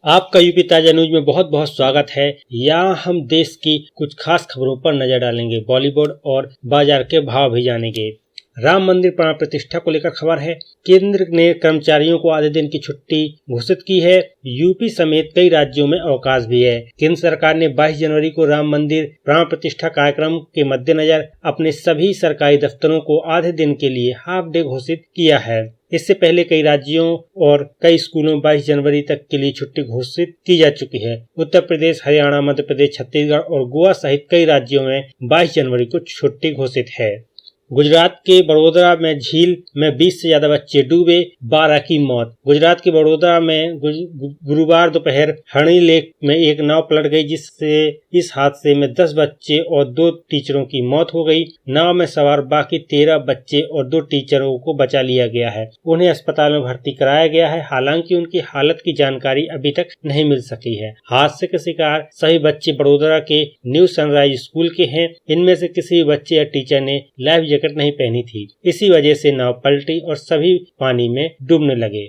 आपका यूपी ताजा न्यूज में बहुत बहुत स्वागत है। यहाँ हम देश की कुछ खास खबरों पर नजर डालेंगे। बॉलीवुड और बाजार के भाव भी जानेंगे। राम मंदिर प्राण प्रतिष्ठा को लेकर खबर है। केंद्र ने कर्मचारियों को आधे दिन की छुट्टी घोषित की है। यूपी समेत कई राज्यों में अवकाश भी है। केंद्र सरकार ने 22 जनवरी को राम मंदिर प्राण प्रतिष्ठा कार्यक्रम के मद्देनजर अपने सभी सरकारी दफ्तरों को आधे दिन के लिए हाफ डे घोषित किया है। इससे पहले कई राज्यों और कई स्कूलों में 22 जनवरी तक के लिए छुट्टी घोषित की जा चुकी है। उत्तर प्रदेश, हरियाणा, मध्य प्रदेश, छत्तीसगढ़ और गोवा सहित कई राज्यों में 22 जनवरी को छुट्टी घोषित है। गुजरात के बड़ोदरा में झील में 20 से ज्यादा बच्चे डूबे, 12 की मौत। गुजरात के बड़ोदरा में गुरुवार दोपहर हरणी लेक में एक नाव पलट गई, जिससे इस हादसे में 10 बच्चे और 2 टीचरों की मौत हो गई। नाव में सवार बाकी 13 बच्चे और 2 टीचरों को बचा लिया गया है। उन्हें अस्पताल में भर्ती कराया गया है। हालांकि उनकी हालत की जानकारी अभी तक नहीं मिल सकी है। हादसे के शिकार सभी बच्चे बड़ोदरा के न्यू सनराइज स्कूल के हैं। इनमें से किसी बच्चे या टीचर ने लाइफ जैकेट नहीं पहनी थी। इसी वजह से नाव पलटी और सभी पानी में डूबने लगे।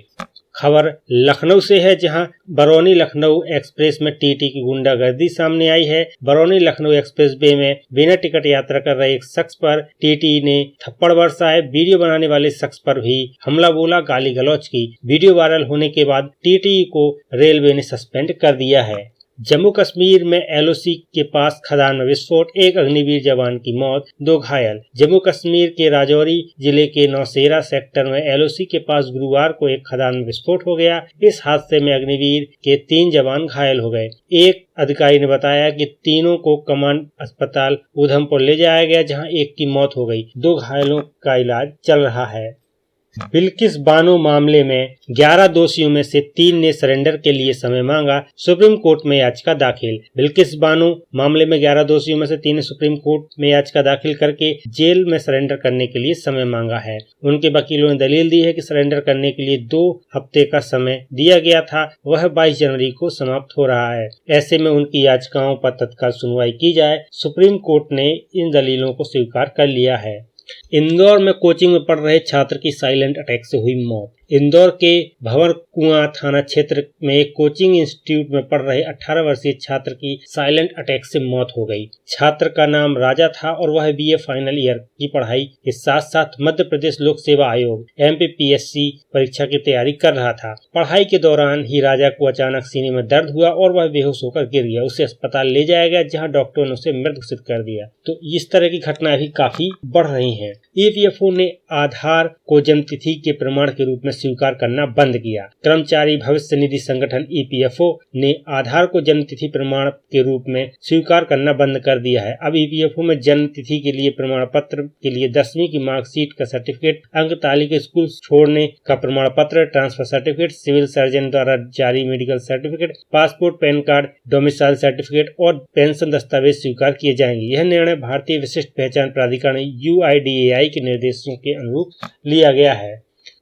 खबर लखनऊ से है, जहां बरौनी लखनऊ एक्सप्रेस में टीटी की गुंडागर्दी सामने आई है। बरौनी लखनऊ एक्सप्रेस वे में बिना टिकट यात्रा कर रहे एक शख्स पर टीटी ने थप्पड़ बरसाए। वीडियो बनाने वाले शख्स पर भी हमला बोला, गाली गलौज की। वीडियो वायरल होने के बाद टीटी को रेलवे ने सस्पेंड कर दिया है। जम्मू कश्मीर में एलओसी के पास खदान में विस्फोट, एक अग्निवीर जवान की मौत, 2 घायल। जम्मू कश्मीर के राजौरी जिले के नौशेरा सेक्टर में एलओसी के पास गुरुवार को एक खदान में विस्फोट हो गया। इस हादसे में अग्निवीर के 3 जवान घायल हो गए। एक अधिकारी ने बताया कि तीनों को कमांड अस्पताल उधमपुर ले जाया गया, जहां एक की मौत हो गई। 2 घायलों का इलाज चल रहा है। बिल्किस बानो मामले में 11 दोषियों में से 3 ने सरेंडर के लिए समय मांगा, सुप्रीम कोर्ट में याचिका दाखिल। बिल्किस बानो मामले में 11 दोषियों में से 3 ने सुप्रीम कोर्ट में याचिका दाखिल करके जेल में सरेंडर करने के लिए समय मांगा है। उनके वकीलों ने दलील दी है कि सरेंडर करने के लिए 2 हफ्ते का समय दिया गया था, वह 22 जनवरी को समाप्त हो रहा है। ऐसे में उनकी याचिकाओं पर तत्काल सुनवाई की जाए। सुप्रीम कोर्ट ने इन दलीलों को स्वीकार कर लिया है। इंदौर में कोचिंग में पढ़ रहे छात्र की साइलेंट अटैक से हुई मौत। इंदौर के भंवर कुआं थाना क्षेत्र में एक कोचिंग इंस्टीट्यूट में पढ़ रहे 18 वर्षीय छात्र की साइलेंट अटैक से मौत हो गई। छात्र का नाम राजा था और वह बीए फाइनल ईयर की पढ़ाई के साथ साथ मध्य प्रदेश लोक सेवा आयोग MPPSC परीक्षा की तैयारी कर रहा था। पढ़ाई के दौरान ही राजा को अचानक सीने में दर्द हुआ और वह बेहोश होकर गिर गया। उसे अस्पताल ले जाया गया, जहाँ डॉक्टरों ने उसे मृत घोषित कर दिया। तो इस तरह की घटनाएं भी काफी बढ़ रही है। EPFO ने आधार को जन्मतिथि के प्रमाण के रूप में स्वीकार करना बंद किया। कर्मचारी भविष्य निधि संगठन EPFO ने आधार को जन्मतिथि प्रमाण के रूप में स्वीकार करना बंद कर दिया है। अब EPFO में जन्मतिथि के लिए प्रमाण पत्र के लिए 10वीं की मार्कशीट का सर्टिफिकेट, अंक तालिका, स्कूल छोड़ने का प्रमाण पत्र, ट्रांसफर सर्टिफिकेट, सिविल सर्जन द्वारा जारी medical certificate, passport, pan card, domicile certificate और पेंशन दस्तावेज स्वीकार किए जाएंगे। यह निर्णय भारतीय विशिष्ट पहचान प्राधिकरण UIDAI के निर्देशों के अनुरूप लिया गया है।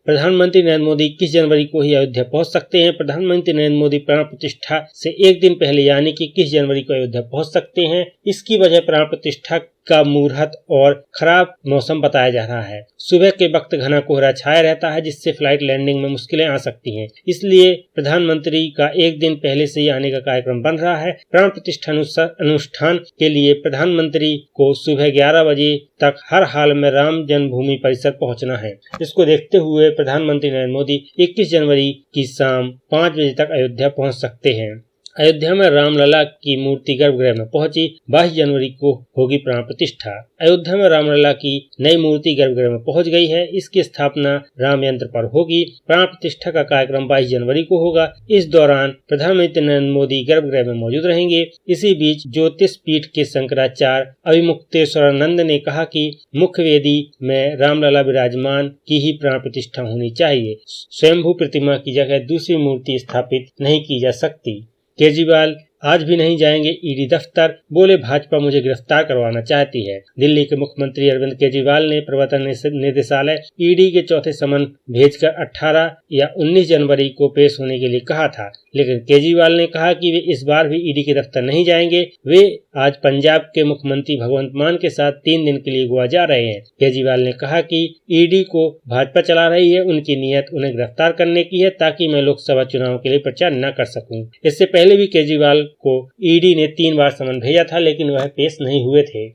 प्रधानमंत्री नरेंद्र मोदी 21 जनवरी को ही अयोध्या पहुंच सकते हैं। प्रधानमंत्री नरेंद्र मोदी प्राण प्रतिष्ठा से एक दिन पहले यानी कि 21 जनवरी को अयोध्या पहुंच सकते हैं। इसकी वजह प्राण प्रतिष्ठा का मुहूर्त और खराब मौसम बताया जा रहा है। सुबह के वक्त घना कोहरा छाया रहता है, जिससे फ्लाइट लैंडिंग में मुश्किलें आ सकती हैं। इसलिए प्रधानमंत्री का एक दिन पहले से ही आने का कार्यक्रम बन रहा है। प्राण प्रतिष्ठा अनुष्ठान के लिए प्रधानमंत्री को सुबह 11 बजे तक हर हाल में राम जन्मभूमि परिसर पहुंचना है। इसको देखते हुए प्रधानमंत्री नरेंद्र मोदी 21 जनवरी की शाम 5 बजे तक अयोध्या पहुंच सकते हैं। अयोध्या में रामलला की मूर्ति गर्भगृह में पहुंची। 22 जनवरी को होगी प्राण प्रतिष्ठा। अयोध्या में रामलला की नई मूर्ति गर्भगृह में पहुंच गई है। इसकी स्थापना राम यंत्र पर होगी। प्राण प्रतिष्ठा का कार्यक्रम 22 जनवरी को होगा। इस दौरान प्रधानमंत्री नरेंद्र मोदी गर्भगृह में मौजूद रहेंगे। इसी बीच ज्योतिष पीठ के शंकराचार्य अभिमुक्तेश्वरानंद ने कहा कि मुख्य वेदी में रामलला विराजमान की ही प्राण प्रतिष्ठा होनी चाहिए। स्वयंभू प्रतिमा की जगह दूसरी मूर्ति स्थापित नहीं की जा सकती। केजरीवाल आज भी नहीं जाएंगे ईडी दफ्तर, बोले भाजपा मुझे गिरफ्तार करवाना चाहती है। दिल्ली के मुख्यमंत्री अरविंद केजरीवाल ने प्रवर्तन निदेशालय ईडी के चौथे समन भेजकर 18 या 19 जनवरी को पेश होने के लिए कहा था, लेकिन केजरीवाल ने कहा कि वे इस बार भी ईडी के दफ्तर नहीं जाएंगे। वे आज पंजाब के मुख्यमंत्री भगवंत मान के साथ 3 दिन के लिए गोवा जा रहे हैं। केजरीवाल ने कहा कि ईडी को भाजपा चला रही है, उनकी नीयत उन्हें गिरफ्तार करने की है ताकि मैं लोकसभा चुनाव के लिए प्रचार न कर सकूं। इससे पहले भी केजरीवाल को ईडी ने 3 बार समन भेजा था, लेकिन वह पेश नहीं हुए थे।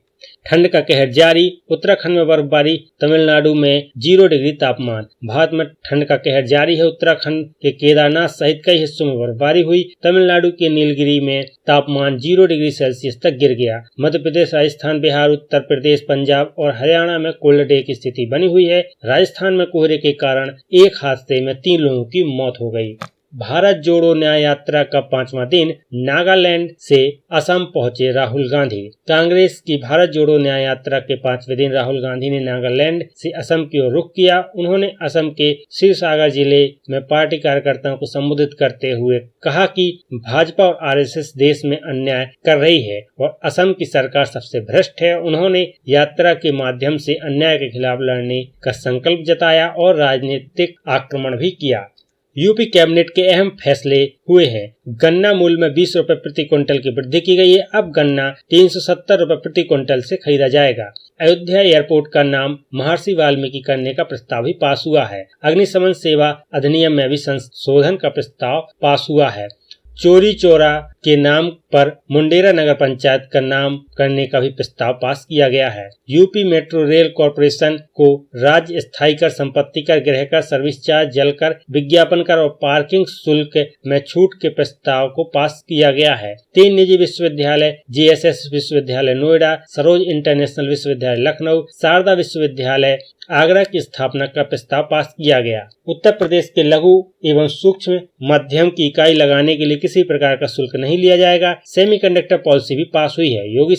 ठंड का कहर जारी, उत्तराखंड में बर्फबारी, तमिलनाडु में 0 डिग्री तापमान। भारत में ठंड का कहर जारी है। उत्तराखंड के केदारनाथ सहित कई हिस्सों में बर्फबारी हुई। तमिलनाडु के नीलगिरी में तापमान 0 डिग्री सेल्सियस तक गिर गया। मध्य प्रदेश, राजस्थान, बिहार, उत्तर प्रदेश, पंजाब और हरियाणा में कोल्ड डे की स्थिति बनी हुई है। राजस्थान में कोहरे के कारण एक हादसे में 3 लोगों की मौत हो गई। भारत जोड़ो न्याय यात्रा का 5वां दिन, नागालैंड से असम पहुंचे राहुल गांधी। कांग्रेस की भारत जोड़ो न्याय यात्रा के 5वें दिन राहुल गांधी ने नागालैंड से असम की ओर रुख किया। उन्होंने असम के शिवसागर जिले में पार्टी कार्यकर्ताओं को संबोधित करते हुए कहा कि भाजपा और आरएसएस देश में अन्याय कर रही है और असम की सरकार सबसे भ्रष्ट है। उन्होंने यात्रा के माध्यम से अन्याय के खिलाफ लड़ने का संकल्प जताया और राजनीतिक आक्रमण भी किया। यूपी कैबिनेट के अहम फैसले हुए हैं। गन्ना मूल्य में 20 रुपए प्रति क्विंटल की वृद्धि की गई है। अब गन्ना 370 रुपए प्रति क्विंटल से खरीदा जाएगा। अयोध्या एयरपोर्ट का नाम महर्षि वाल्मीकि करने का प्रस्ताव भी पास हुआ है। अग्निशमन सेवा अधिनियम में भी संशोधन का प्रस्ताव पास हुआ है। चोरी चौरा के नाम पर मुंडेरा नगर पंचायत का नाम करने का भी प्रस्ताव पास किया गया है। यूपी मेट्रो रेल कॉरपोरेशन को राज्य स्थायी कर, संपत्ति कर, गृह कर, सर्विस चार्ज, जल कर, विज्ञापन कर और पार्किंग शुल्क में छूट के प्रस्ताव को पास किया गया है। 3 निजी विश्वविद्यालय, जेएसएस विश्वविद्यालय नोएडा, सरोज इंटरनेशनल विश्वविद्यालय लखनऊ, शारदा विश्वविद्यालय आगरा की स्थापना का प्रस्ताव पास किया गया। उत्तर प्रदेश के लघु एवं सूक्ष्म मध्यम की इकाई लगाने के लिए किसी प्रकार का शुल्क नहीं लिया जाएगा। सेमीकंडक्टर पॉलिसी भी पास हुई है। योगी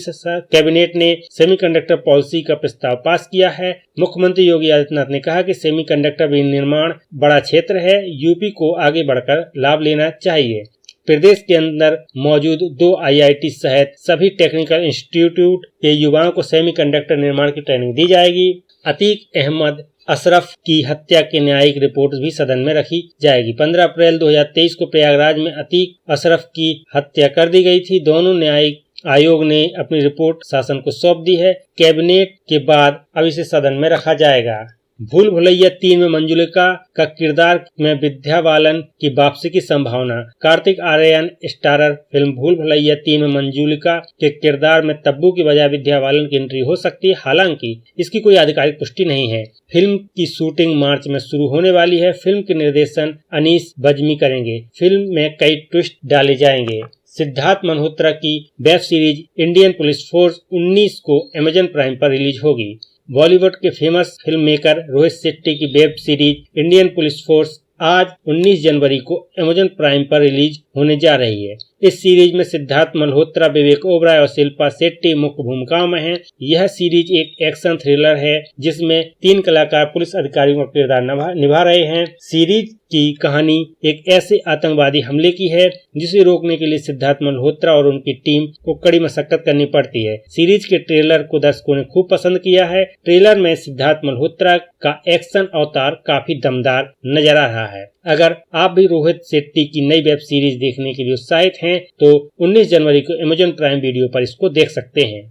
कैबिनेट ने सेमीकंडक्टर पॉलिसी का प्रस्ताव पास किया है। मुख्यमंत्री योगी आदित्यनाथ ने कहा कि सेमीकंडक्टर विनिर्माण बड़ा क्षेत्र है, यूपी को आगे बढ़कर लाभ लेना चाहिए। प्रदेश के अंदर मौजूद 2 आईआईटी सहित सभी टेक्निकल इंस्टीट्यूट के युवाओं को सेमीकंडक्टर निर्माण की ट्रेनिंग दी जाएगी। अतीक अहमद अशरफ की हत्या की न्यायिक रिपोर्ट भी सदन में रखी जाएगी। 15 अप्रैल 2023 को प्रयागराज में अतीक अशरफ की हत्या कर दी गई थी। दोनों न्यायिक आयोग ने अपनी रिपोर्ट शासन को सौंप दी है। कैबिनेट के बाद अब इसे सदन में रखा जाएगा। भूल भुलैया 3 में मंजुलिका का किरदार में विद्या बालन की वापसी की संभावना। कार्तिक आर्यन स्टारर फिल्म भूल भुलैया 3 में मंजुलिका के किरदार में तब्बू की बजाय विद्या बालन की एंट्री हो सकती है, हालांकि इसकी कोई आधिकारिक पुष्टि नहीं है। फिल्म की शूटिंग मार्च में शुरू होने वाली है। फिल्म के निर्देशन अनीस बज्मी करेंगे। फिल्म में कई ट्विस्ट डाले जाएंगे। सिद्धार्थ मल्होत्रा की web series Indian Police Force 19 को अमेजन प्राइम पर रिलीज होगी। बॉलीवुड के famous film maker Rohit Shetty की web series Indian Police Force आज 19 जनवरी को अमेजन प्राइम पर रिलीज होने जा रही है। इस सीरीज में सिद्धार्थ मल्होत्रा, विवेक ओबराय और शिल्पा शेट्टी मुख्य भूमिकाओं में हैं। यह सीरीज एक एक्शन थ्रिलर है जिसमें 3 कलाकार पुलिस अधिकारियों का किरदार निभा रहे हैं। सीरीज की कहानी एक ऐसे आतंकवादी हमले की है जिसे रोकने के लिए सिद्धार्थ मल्होत्रा और उनकी टीम को कड़ी मशक्कत करनी पड़ती है। सीरीज के ट्रेलर को दर्शकों ने खूब पसंद किया है। ट्रेलर में सिद्धार्थ मल्होत्रा का एक्शन अवतार काफी दमदार नजर आ रहा है। अगर आप भी रोहित शेट्टी की नई वेब सीरीज देखने के लिए उत्साहित हैं तो 19 जनवरी को अमेजन प्राइम वीडियो पर इसको देख सकते हैं।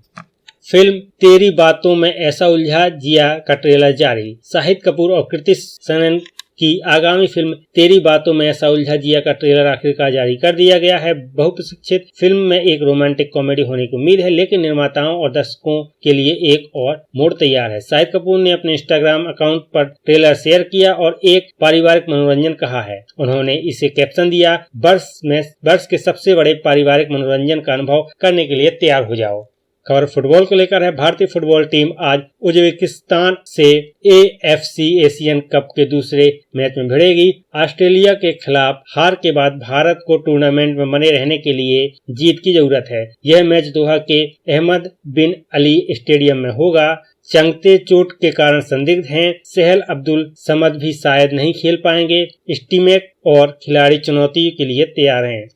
फिल्म तेरी बातों में ऐसा उलझा जिया का ट्रेलर जारी। शाहिद कपूर और कृति सेनन की आगामी फिल्म तेरी बातों में ऐसा उलझा जिया का ट्रेलर आखिरकार जारी कर दिया गया है। बहुप्रतीक्षित फिल्म में एक रोमांटिक कॉमेडी होने की उम्मीद है, लेकिन निर्माताओं और दर्शकों के लिए एक और मोड़ तैयार है। शाहिद कपूर ने अपने इंस्टाग्राम अकाउंट पर ट्रेलर शेयर किया और एक पारिवारिक मनोरंजन कहा है। उन्होंने इसे कैप्शन दिया, वर्ष के सबसे बड़े पारिवारिक मनोरंजन का अनुभव करने के लिए तैयार हो जाओ। खबर फुटबॉल को लेकर है। भारतीय फुटबॉल टीम आज उज्बेकिस्तान से एएफसी एशियन कप के दूसरे मैच में भिड़ेगी। ऑस्ट्रेलिया के खिलाफ हार के बाद भारत को टूर्नामेंट में बने रहने के लिए जीत की जरूरत है। यह मैच दोहा के अहमद बिन अली स्टेडियम में होगा। चंगते चोट के कारण संदिग्ध हैं। सहल अब्दुल समद भी शायद नहीं खेल पाएंगे। स्टीमेक और खिलाड़ी चुनौती के लिए तैयार हैं।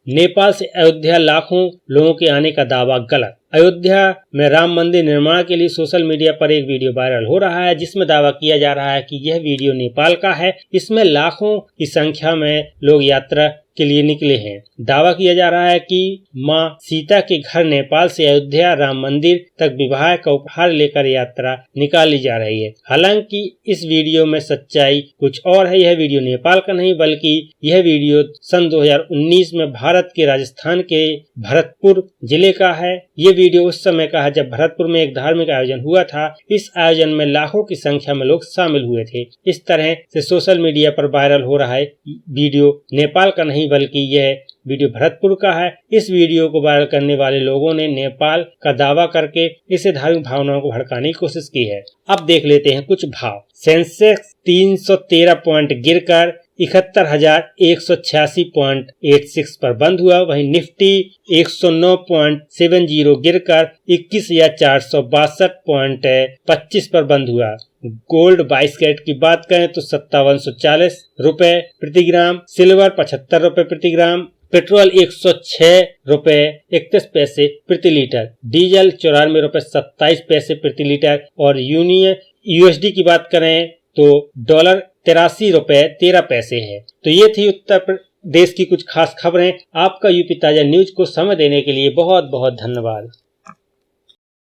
नेपाल से अयोध्या लाखों लोगों के आने का दावा गलत। अयोध्या में राम मंदिर निर्माण के लिए सोशल मीडिया पर एक वीडियो वायरल हो रहा है, जिसमें दावा किया जा रहा है कि यह वीडियो नेपाल का है। इसमें लाखों की संख्या में लोग यात्रा के लिए निकले हैं। दावा किया जा रहा है कि मां सीता के घर नेपाल से अयोध्या राम मंदिर तक विवाह का उपहार लेकर यात्रा निकाली जा रही है। हालांकि इस वीडियो में सच्चाई कुछ और है। यह वीडियो नेपाल का नहीं, बल्कि यह वीडियो सन 2019 में भारत के राजस्थान के भरतपुर जिले का है। ये वीडियो उस समय का है जब भरतपुर में एक धार्मिक आयोजन हुआ था। इस आयोजन में लाखों की संख्या में लोग शामिल हुए थे। इस तरह से सोशल मीडिया पर वायरल हो रहा है वीडियो नेपाल का नहीं, बल्कि यह वीडियो भरतपुर का है। इस वीडियो को वायरल करने वाले लोगों ने नेपाल का दावा करके इसे धार्मिक भावनाओं को भड़काने की कोशिश की है। अब देख लेते हैं कुछ भाव। सेंसेक्स 313 पॉइंट गिरकर 71,186.86 पर बंद हुआ। वहीं निफ्टी 109.70 गिरकर 21,462.25 पर बंद हुआ। गोल्ड 22 कैरेट की बात करें तो 5740 रुपए प्रति ग्राम, सिल्वर 75 रुपए प्रति ग्राम, पेट्रोल 106 रुपए 31 पैसे प्रति लीटर, डीजल 94 रुपए 27 पैसे प्रति लीटर और यूएसडी की बात करें तो डॉलर 83 रुपए 13 पैसे है। तो ये थी उत्तर प्रदेश की कुछ खास खबरें। आपका यूपी ताजा न्यूज को समय देने के लिए बहुत बहुत धन्यवाद।